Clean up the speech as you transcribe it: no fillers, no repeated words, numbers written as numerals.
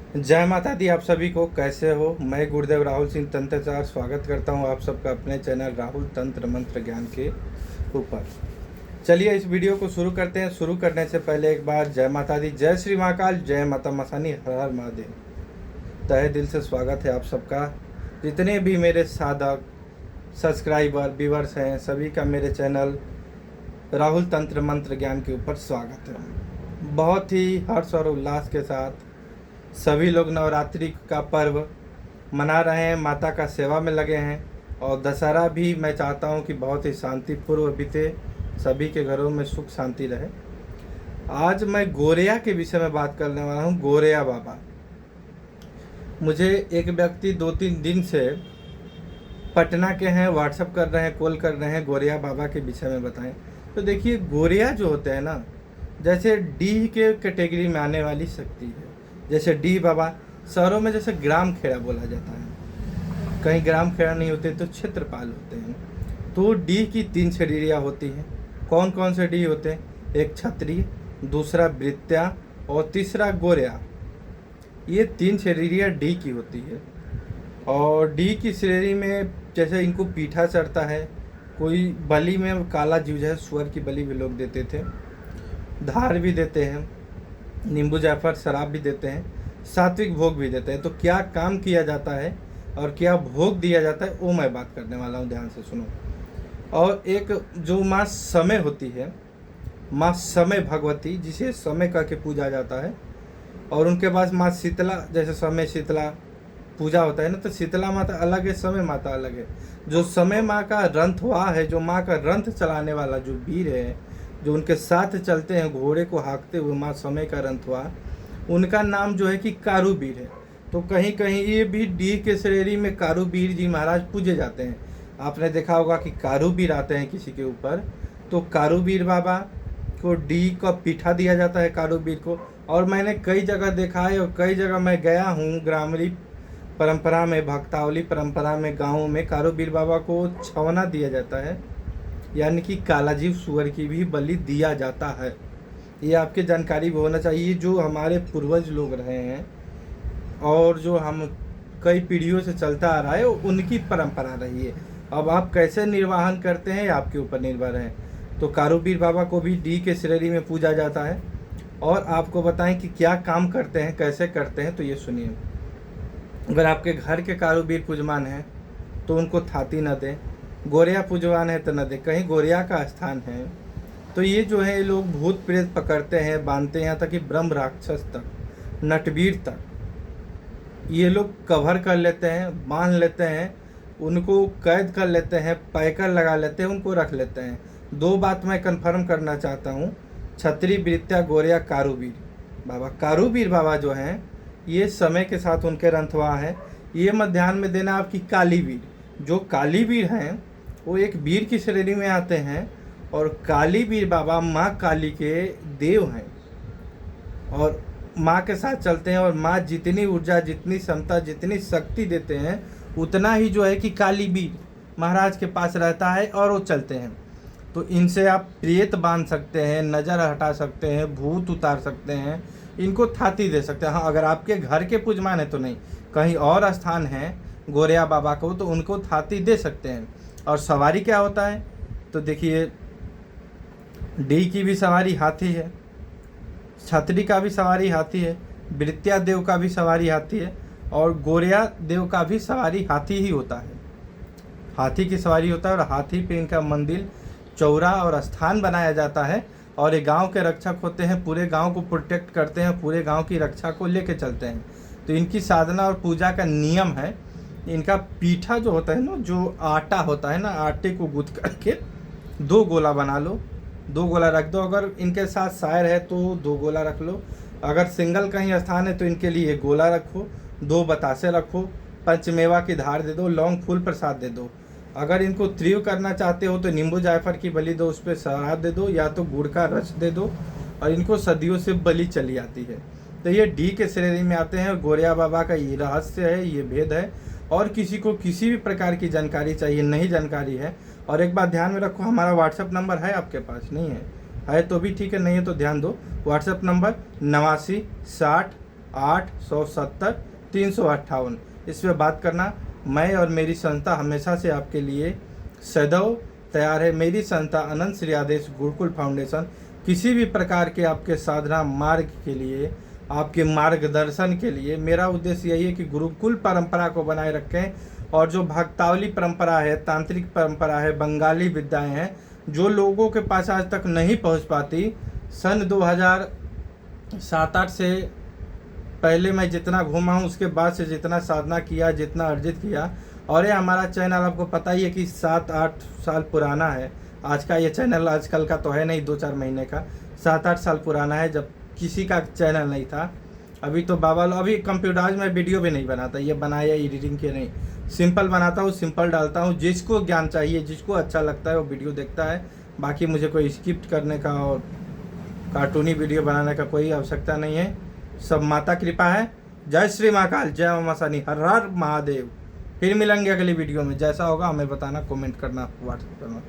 जय माता दी। आप सभी को कैसे हो? मैं गुरुदेव राहुल सिंह तंत्राचार्य स्वागत करता हूं आप सबका अपने चैनल राहुल तंत्र मंत्र ज्ञान के ऊपर। चलिए इस वीडियो को शुरू करते हैं। शुरू करने से पहले एक बार जय माता दी, जय श्री महाकाल, जय माता मसानी, हर हर महादेव। तहे दिल से स्वागत है आप सबका। जितने भी मेरे साधक, सब्सक्राइबर, व्यूअर्स हैं, सभी का मेरे चैनल राहुल तंत्र मंत्र ज्ञान के ऊपर स्वागत है। बहुत ही हर्ष और उल्लास के साथ सभी लोग नवरात्रि का पर्व मना रहे हैं, माता का सेवा में लगे हैं। और दशहरा भी मैं चाहता हूं कि बहुत ही शांतिपूर्व बीते, सभी के घरों में सुख शांति रहे। आज मैं गोरिया के विषय में बात करने वाला हूं। गोरिया बाबा, मुझे एक व्यक्ति 2-3 दिन से पटना के हैं, व्हाट्सअप कर रहे हैं, कॉल कर रहे हैं, गोरिया बाबा के विषय में बताएं। तो देखिए, गोरिया जो होते हैं ना, जैसे डी के कैटेगरी में आने वाली शक्ति है। जैसे डी बाबा शहरों में जैसे ग्राम खेड़ा बोला जाता है, कहीं ग्राम खेड़ा नहीं होते तो क्षेत्रपाल होते हैं। तो डी की 3 शरीरियाँ होती हैं। कौन कौन से डी होते हैं? एक क्षत्रिय, दूसरा वृत्या और तीसरा गोरिया। ये 3 शरीरियाँ डी की होती है। और डी की श्रेणी में जैसे इनको पीठा चढ़ता है, कोई बलि में काला जीव जैसे सुअर की बलि भी लोग देते थे, धार भी देते हैं, नींबू जायफल शराब भी देते हैं, सात्विक भोग भी देते हैं। तो क्या काम किया जाता है और क्या भोग दिया जाता है, वो मैं बात करने वाला हूँ, ध्यान से सुनो। और एक जो माँ समय होती है, माँ समय भगवती, जिसे समय कह के पूजा जाता है। और उनके पास माँ शीतला, जैसे समय शीतला पूजा होता है ना, तो शीतला माता अलग है, समय माता अलग है। जो समय माँ का रंथवा है, जो माँ का रंथ चलाने वाला जो वीर है, जो उनके साथ चलते हैं घोड़े को हाँकते हुए, माँ समय का रंथवा, उनका नाम जो है कि कारूबीर है। तो कहीं कहीं ये भी डी के श्रेणी में कारूबीर जी महाराज पूजे जाते हैं। आपने देखा होगा कि कारूबीर आते हैं किसी के ऊपर, तो कारूबीर बाबा को डी का पीठा दिया जाता है, कारूबीर को। और मैंने कई जगह देखा है और कई जगह मैं गया हूँ, ग्रामीण परंपरा में, भक्तावली परंपरा में, गाँवों में कारूबीर बाबा को छवना दिया जाता है, यानी कि कालाजीव सुअर की भी बलि दिया जाता है। ये आपके जानकारी भी होना चाहिए। जो हमारे पूर्वज लोग रहे हैं और जो हम कई पीढ़ियों से चलता आ रहा है, उनकी परंपरा रही है। अब आप कैसे निर्वाहन करते हैं, आपके ऊपर निर्भर है। तो कारूबीर बाबा को भी डी के श्रेणी में पूजा जाता है। और आपको बताएं कि क्या काम करते हैं, कैसे करते हैं, तो ये सुनिए। अगर आपके घर के कारूबीर पूजमान हैं तो उनको थाती न दें, गोरिया पूजवान है तो न दे, कहीं गोरिया का स्थान है तो ये जो है, ये लोग भूत प्रेत पकड़ते हैं, बांधते हैं, यहाँ तक कि ब्रह्म राक्षस तक, नटवीर तक ये लोग कवर कर लेते हैं, बांध लेते हैं, उनको कैद कर लेते हैं, पैकर लगा लेते हैं, उनको रख लेते हैं। 2 बात मैं कंफर्म करना चाहता हूँ। छत्री, वृत्या, गोरिया, कारूबीर बाबा। कारूबीर बाबा जो हैं, ये समय के साथ उनके रंथवा हैं। ये मत ध्यान में देना आपकी कालीवीर, जो कालीवीर हैं वो एक वीर की श्रेणी में आते हैं। और कालीवीर बाबा माँ काली के देव हैं और माँ के साथ चलते हैं। और माँ जितनी ऊर्जा, जितनी क्षमता, जितनी शक्ति देते हैं, उतना ही जो है कि कालीवीर महाराज के पास रहता है और वो चलते हैं। तो इनसे आप प्रेत बांध सकते हैं, नज़र हटा सकते हैं, भूत उतार सकते हैं, इनको थाती दे सकते हैं। हाँ, अगर आपके घर के पूजमान है तो नहीं, कहीं और स्थान है गोरिया बाबा को, तो उनको थाती दे सकते हैं। और सवारी क्या होता है, तो देखिए, डी की भी सवारी हाथी है, छतरी का भी सवारी हाथी है, वृत्या देव का भी सवारी हाथी है, और गोरिया देव का भी सवारी हाथी ही होता है। हाथी की सवारी होता है और हाथी पे इनका मंदिर, चौरा और स्थान बनाया जाता है। और ये गांव के रक्षक होते हैं, पूरे गांव को प्रोटेक्ट करते हैं, पूरे गांव की रक्षा को लेके चलते हैं। तो इनकी साधना और पूजा का नियम है, इनका पीठा जो होता है ना, जो आटा होता है ना, आटे को गूंथ करके 2 गोला बना लो, 2 गोला रख दो। अगर इनके साथ शायर है तो 2 गोला रख लो। अगर सिंगल कहीं स्थान है तो इनके लिए 1 गोला रखो, 2 बतासे रखो, पंचमेवा की धार दे दो, लौंग फूल प्रसाद दे दो। अगर इनको त्रिव करना चाहते हो तो नींबू जायफल की बलि दो, उस पर शराब दे दो, या तो गुड़ का रस दे दो। और इनको सदियों से बलि चली आती है। तो ये डी के श्रेणी में आते हैं। गोरिया बाबा का ये रहस्य है, ये भेद है। और किसी को किसी भी प्रकार की जानकारी चाहिए, नहीं जानकारी है। और एक बात ध्यान में रखो, हमारा व्हाट्सअप नंबर है आपके पास? नहीं है तो भी ठीक है, नहीं है तो ध्यान दो। WhatsApp number 89 60 870 358। इस पर बात करना। मैं और मेरी संस्था हमेशा से आपके लिए सदैव तैयार है। मेरी संस्था अनंत श्री आदेश गुरुकुल फाउंडेशन किसी भी प्रकार के आपके साधना मार्ग के लिए, आपके मार्गदर्शन के लिए, मेरा उद्देश्य यही है कि गुरुकुल परंपरा को बनाए रखें। और जो भक्तावली परंपरा है, तांत्रिक परंपरा है, बंगाली विद्याएं हैं जो लोगों के पास आज तक नहीं पहुंच पाती, सन 2007-8 से पहले मैं जितना घूमा हूँ, उसके बाद से जितना साधना किया, जितना अर्जित किया। और ये हमारा चैनल आपको पता ही है कि 7-8 साल पुराना है। आज का ये चैनल आजकल का तो है नहीं, 2-4 महीने का, 7-8 साल पुराना है, जब किसी का चैनल नहीं था। अभी तो बाबा अभी कंप्यूटराइज में वीडियो भी नहीं बनाता, ये बनाया एडिटिंग के नहीं, सिंपल बनाता हूँ, सिंपल डालता हूँ। जिसको ज्ञान चाहिए, जिसको अच्छा लगता है वो वीडियो देखता है। बाकी मुझे कोई स्क्रिप्ट करने का और कार्टूनी वीडियो बनाने का कोई आवश्यकता नहीं है। सब माता कृपा है। जय श्री महाकाल, जय मामा सानी, हर हर महादेव। फिर मिलेंगे अगली वीडियो में। जैसा होगा हमें बताना, कमेंट करना, व्हाट्सएप करना।